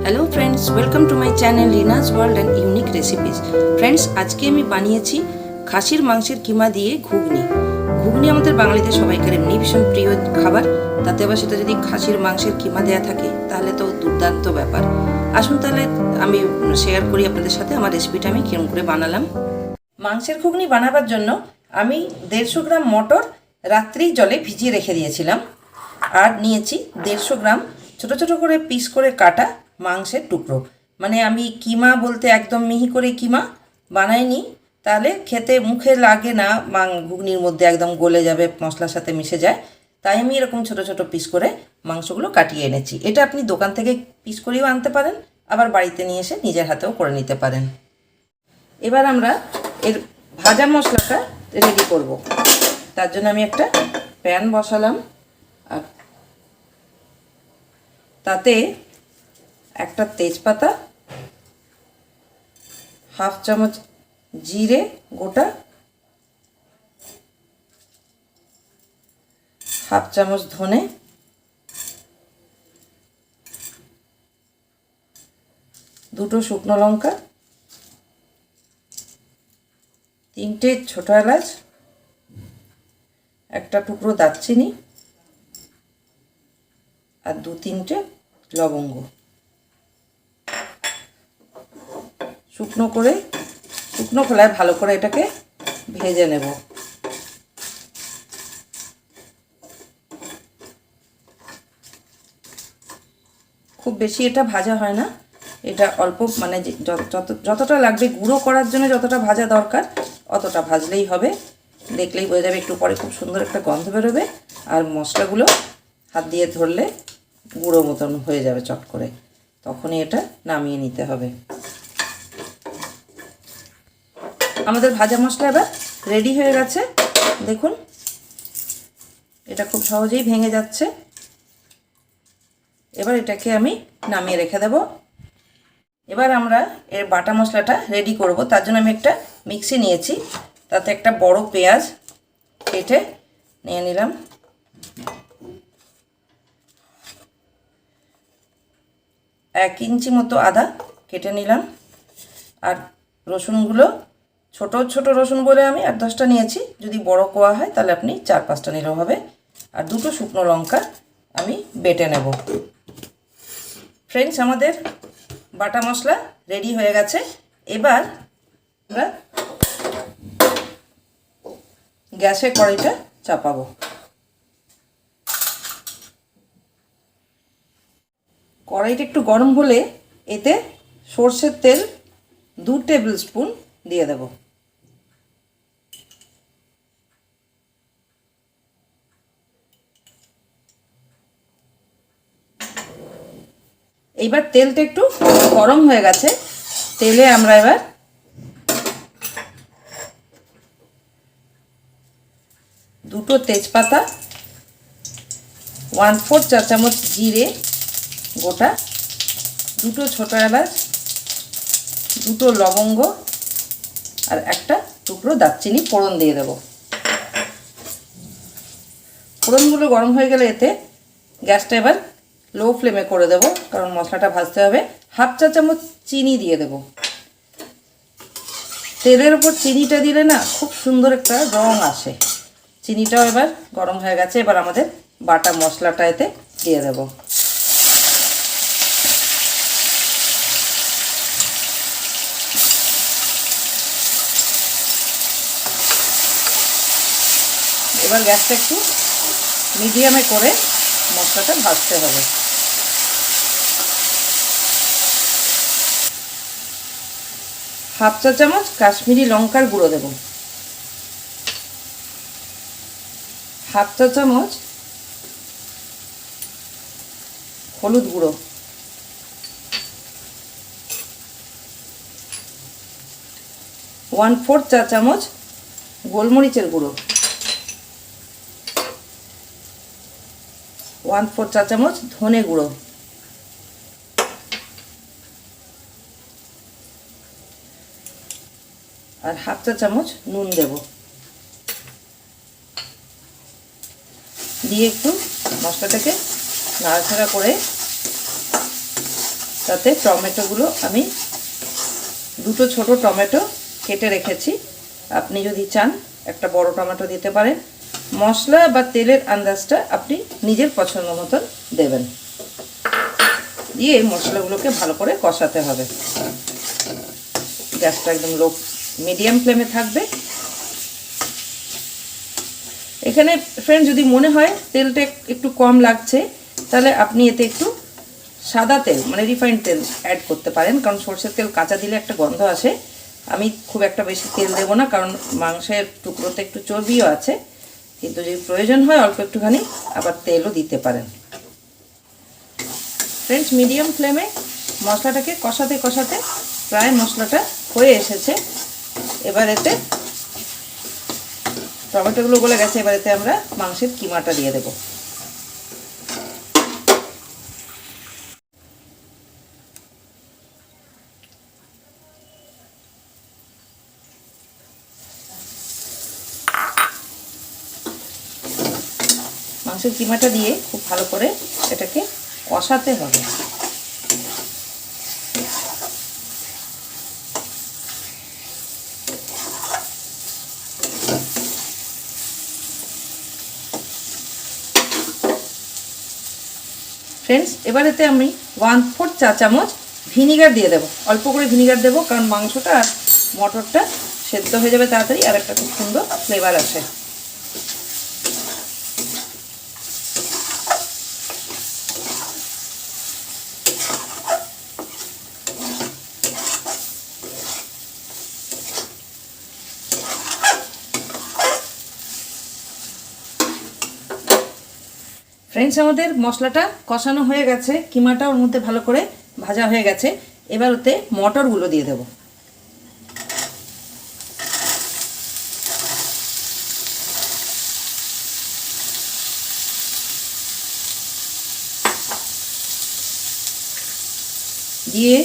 Hello friends, welcome to my channel Reena's world and unique recipes. Friends, आज के আমি বানিয়েছি খাসির মাংসের কিমা দিয়ে ঘুগনি। ঘুগনি আমাদের বাঙালিদের সবাইকার এমনি ভীষণ প্রিয় খাবার, তাতে আবার সেটা যদি খাসির মাংসের কিমা দেয়া থাকে তাহলে তো দুর্দান্ত ব্যাপার। আসুন তাহলে আমি শেয়ার করি আপনাদের সাথে আমার রেসিপিটা আমি কিরকম করে বানালাম। মাংসের ঘুগনি বানাবার জন্য আমি 150 গ্রাম মটর রাত্রি জলে ভিজিয়ে রেখে দিয়েছিলাম, আর নিয়েছি 150 গ্রাম ছোটো ছোটো করে পিস করে কাটা মাংসের টুকরো। মানে আমি কিমা বলতে একদম মিহি করে কিমা বানাইনি, তাহলে খেতে মুখে লাগে না, ঘুগনির মধ্যে একদম গলে যাবে, মশলার সাথে মিশে যায়। তাই আমি এরকম ছোটো ছোটো পিস করে মাংসগুলো কাটিয়ে এনেছি। এটা আপনি দোকান থেকে পিস করেও আনতে পারেন, আবার বাড়িতে নিয়ে এসে নিজের হাতেও করে নিতে পারেন। এবার আমরা এর ভাজা মশলাটা রেডি করব। তার জন্য আমি একটা প্যান বসালাম, আর তাতে একটা তেজপাতা, হাফ চামচ জিরে গোটা, হাফ চামচ ধনে, দুটো শুকনো লঙ্কা, 3টে ছোটো এলাচ, একটা টুকরো দারচিনি, আর 2-3টে লবঙ্গ। শুকনো খোলায় ভালো করে এটাকে ভেজে নেব। খুব বেশি এটা ভাজা হয় না, এটা অল্প, মানে যতটা লাগবে গুঁড়ো করার জন্য যতটা ভাজা দরকার অতটা ভাজলেই হবে। দেখলেই বোঝা যাবে, একটু পরে খুব সুন্দর একটা গন্ধ বেরোবে, আর মশলাগুলো হাত দিয়ে ধরলে গুঁড়ো মতন হয়ে যাবে চট করে, তখনই এটা নামিয়ে নিতে হবে। আমাদের ভাজা মশলা এবার রেডি হয়ে গেছে, দেখুন এটা খুব সহজেই ভেঙে যাচ্ছে। এবার এটাকে আমি নামিয়ে রেখে দেব। এবার আমরা এর বাটা মশলাটা রেডি করব। তার জন্য আমি একটা মিক্সি নিয়েছি, তাতে একটা বড় পেঁয়াজ কেটে নিয়ে নিলাম, 1 ইঞ্চি মতো আদা কেটে নিলাম, আর রসুনগুলো ছোট ছোট রসুন বলে আমি 8-10টা নিয়েছি, যদি বড় কোয়া হয় তাহলে আপনি 4-5টা নিলেও হবে, আর 2টো শুকনো লঙ্কা আমি বেটে নেব। ফ্রেন্ডস, আমাদের বাটা মশলা রেডি হয়ে গেছে। এবার আমরা গ্যাসে কড়াইটা চাপাবো। কড়াইটা একটু গরম হলে এতে সর্ষের তেল 2 টেবিল স্পুন দিয়ে দেব। এইবার তেলটা একটু গরম হয়ে গেছে, তেলে আমরা এবার দুটো তেজপাতা, 1/4 চা চামচ জিরে গোটা, 2টো ছোটো এলাচ, 2টো লবঙ্গ, আর একটা টুকরো দারচিনি ফোড়ন দিয়ে দেব। ফোড়নগুলো গরম হয়ে গেলে এতে গ্যাসটা এবার লো ফ্লেমে করে দেব, কারণ মশলাটা ভাজতে হবে। হাফ চা চামচ চিনি দিয়ে দেব। তেলের ওপর চিনিটা দিলে না খুব সুন্দর একটা রং আসে। চিনিটাও এবার গরম হয়ে গেছে, এবার আমাদের বাটা মশলাটা এতে দিয়ে দেব। এবার গ্যাসটা একটু মিডিয়ামে করে মশলাটা ভাজতে হবে। হাফ চা চামচ কাশ্মীরি লঙ্কার গুঁড়ো দেব, হাফ চা চামচ হলুদ গুঁড়ো, 1/4 চা চামচ গোলমরিচের গুঁড়ো, 1/4 চা চামচ ধনে গুঁড়ো, আর হাফ চা চামচ নুন দেব। দিয়ে একটু মশলাটাকে নাড়াচাড়া করে তাতে টমেটোগুলো আমি দুটো ছোট টমেটো কেটে রেখেছি, আপনি যদি চান একটা বড় টমেটো দিতে পারেন। মশলা বা তেলের আন্দাজটা আপনি নিজের পছন্দ মতন দেবেন। দিয়ে মশলাগুলোকে ভালো করে কষাতে হবে। গ্যাসটা একদম লো মিডিয়াম ফ্লেমে থাকবে। এখানে ফ্রেন্ড যদি মনে হয় তেলটা একটু কম লাগছে, তাহলে আপনি এতে একটু সাদা তেল মানে রিফাইন্ড তেল অ্যাড করতে পারেন, কারণ সরষের তেল কাঁচা দিলে একটা গন্ধ আসে। আমি খুব একটা বেশি তেল দেবো না, কারণ মাংসের টুকরোতে একটু চর্বিও আছে, কিন্তু যদি প্রয়োজন হয় অল্প একটুখানি আবার তেলও দিতে পারেন। ফ্রেন্ডস, মিডিয়াম ফ্লেমে মশলাটাকে কষাতে কষাতে প্রায় মশলাটা হয়ে এসেছে। এবার এতে টমেটোগুলো গলে গেছে, এবার এতে আমরা মাংসের কিমাটা দিয়ে দেব। মাংসের কিমাটা দিয়ে খুব ভালো করে এটাকে কষাতে হবে। ফ্রেন্ডস, এবার এতে আমি 1/4 চা চামচ ভিনিগার দিয়ে দেবো। অল্প করে ভিনিগার দেবো, কারণ মাংসটা আর মটরটা সেদ্ধ হয়ে যাবে তাড়াতাড়ি, আর একটা খুব সুন্দর ফ্লেভার আসে। ফ্রেন্ডস, আমাদের মশলাটা কষানো হয়ে গেছে, কিমাটা ওর মধ্যে ভালো করে ভাজা হয়ে গেছে। এবার ওতে মটরগুলো দিয়ে দেব। দিয়ে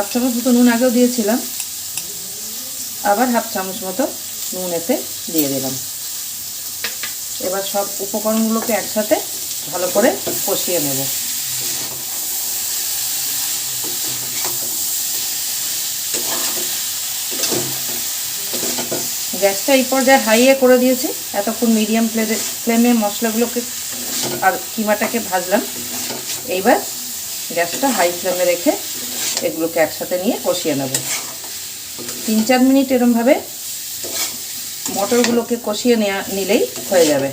1/2 চামচ মতো নুন আগেও দিয়েছিলাম, আবার 1/2 চামচ মতো নুন এতে দিয়ে দিলাম। এবার সব উপকরণগুলোকে একসাথে ভালো করে কষিয়ে নেব। গ্যাসটা এই পর্যায়ে হাইয়ে করে দিয়েছি। এতক্ষণ মিডিয়াম ফ্লেমে মশলাগুলোকে আর কিমাটাকে ভাজলাম। এইবার গ্যাসটা হাই ফ্লেমে রেখে এগুলোকে একসাথে নিয়ে কষিয়ে নেব। 3-4 মিনিট এরমভাবে মটরগুলোকে কষিয়ে নিলেই হয়ে যাবে।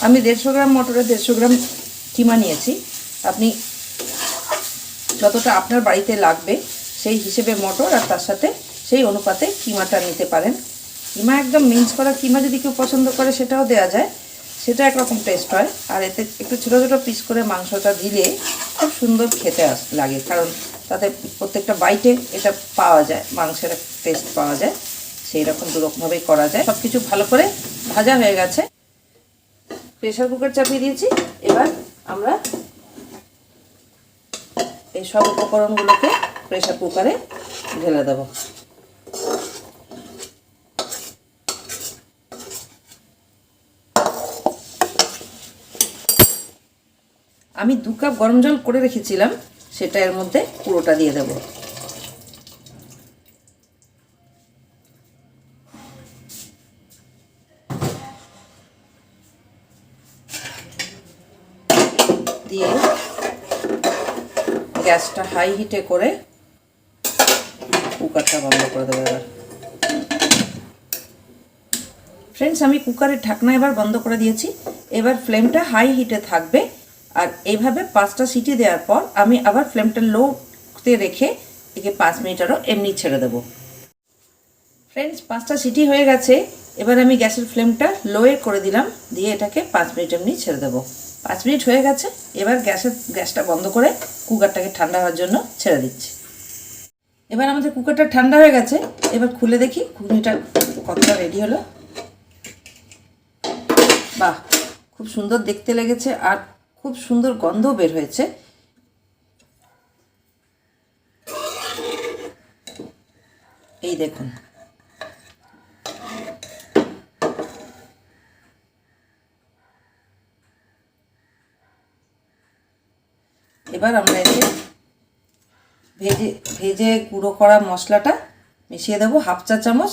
আমি 150 গ্রাম মটরে 150 গ্রাম কিমা নিয়েছি। আপনি যতটা আপনার বাড়িতে লাগবে সেই হিসেবে মটর আর তার সাথে সেই অনুপাতে কিমাটা নিতে পারেন। কিমা একদম মিক্স করা কিমা যদি কেউ পছন্দ করে সেটাও দেওয়া যায়, সেটা একরকম টেস্ট হয়। আর এতে একটু ছোটো ছোটো পিস করে মাংসটা দিলে খুব সুন্দর খেতে লাগে, কারণ তাতে প্রত্যেকটা বাইটে এটা পাওয়া যায়, মাংসের টেস্ট পাওয়া যায়। সেই রকম দুরকমভাবেই করা যায়। সব কিছু ভালো করে ভাজা হয়ে গেছে। প্রেসার কুকার চাপিয়ে দিয়েছি। এবার আমরা এই সব উপকরণগুলোকে প্রেসার কুকারে ঢেলে দেব। আমি 2 কাপ গরম জল করে রেখেছিলাম, সেটা এর মধ্যে পুরোটা দিয়ে দেব। দিয়ে গ্যাসটা হাই হিটে করে কুকারটা বন্ধ করে দেবো। এবার ফ্রেন্ডস, আমি কুকারের ঢাকনা এবার বন্ধ করে দিয়েছি। এবার ফ্লেমটা হাই হিটে থাকবে, আর এইভাবে 5টা সিটি দেওয়ার পর আমি আবার ফ্লেমটা লোতে রেখে একে 5 মিনিট আরও এমনি ছেড়ে দেবো। ফ্রেন্ডস, 5টা সিটি হয়ে গেছে। এবার আমি গ্যাসের ফ্লেমটা লোয়ে করে দিলাম, দিয়ে এটাকে 5 মিনিট এমনি ছেড়ে দেবো। 5 মিনিট হয়ে গেছে। এবার গ্যাসটা বন্ধ করে কুকারটাকে ঠান্ডা হওয়ার জন্য ছেড়ে দিচ্ছি। এবার আমাদের কুকারটা ঠান্ডা হয়ে গেছে। এবার খুলে দেখি ঘুগনিটা কতটা রেডি হলো। বাহ, খুব সুন্দর দেখতে লেগেছে আর খুব সুন্দর গন্ধ বের হয়েছে। এই দেখুন, এবার আমরা এতে ভেজে গুঁড়ো করা মশলাটা মিশিয়ে দেবো, হাফ চা চামচ,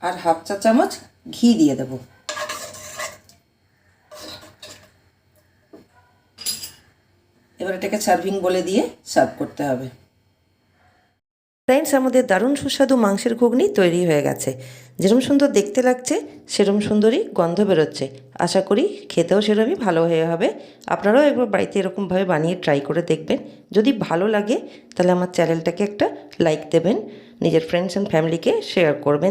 আর হাফ চা চামচ ঘি দিয়ে দেবো। এবার এটাকে সার্ভিং বলে দিয়ে সার্ভ করতে হবে। ফ্রেন্ডস, আমাদের দারুণ সুস্বাদু মাংসের ঘুগনি তৈরি হয়ে গেছে। যেরকম সুন্দর দেখতে লাগছে সেরকম সুন্দরই গন্ধ বেরোচ্ছে। আশা করি খেতেও সেরকমই ভালো হয়ে হবে। আপনারাও একবার বাড়িতে এরকমভাবে বানিয়ে ট্রাই করে দেখবেন। যদি ভালো লাগে তাহলে আমার চ্যানেলটাকে একটা লাইক দেবেন, নিজের ফ্রেন্ডস অ্যান্ড ফ্যামিলিকে শেয়ার করবেন।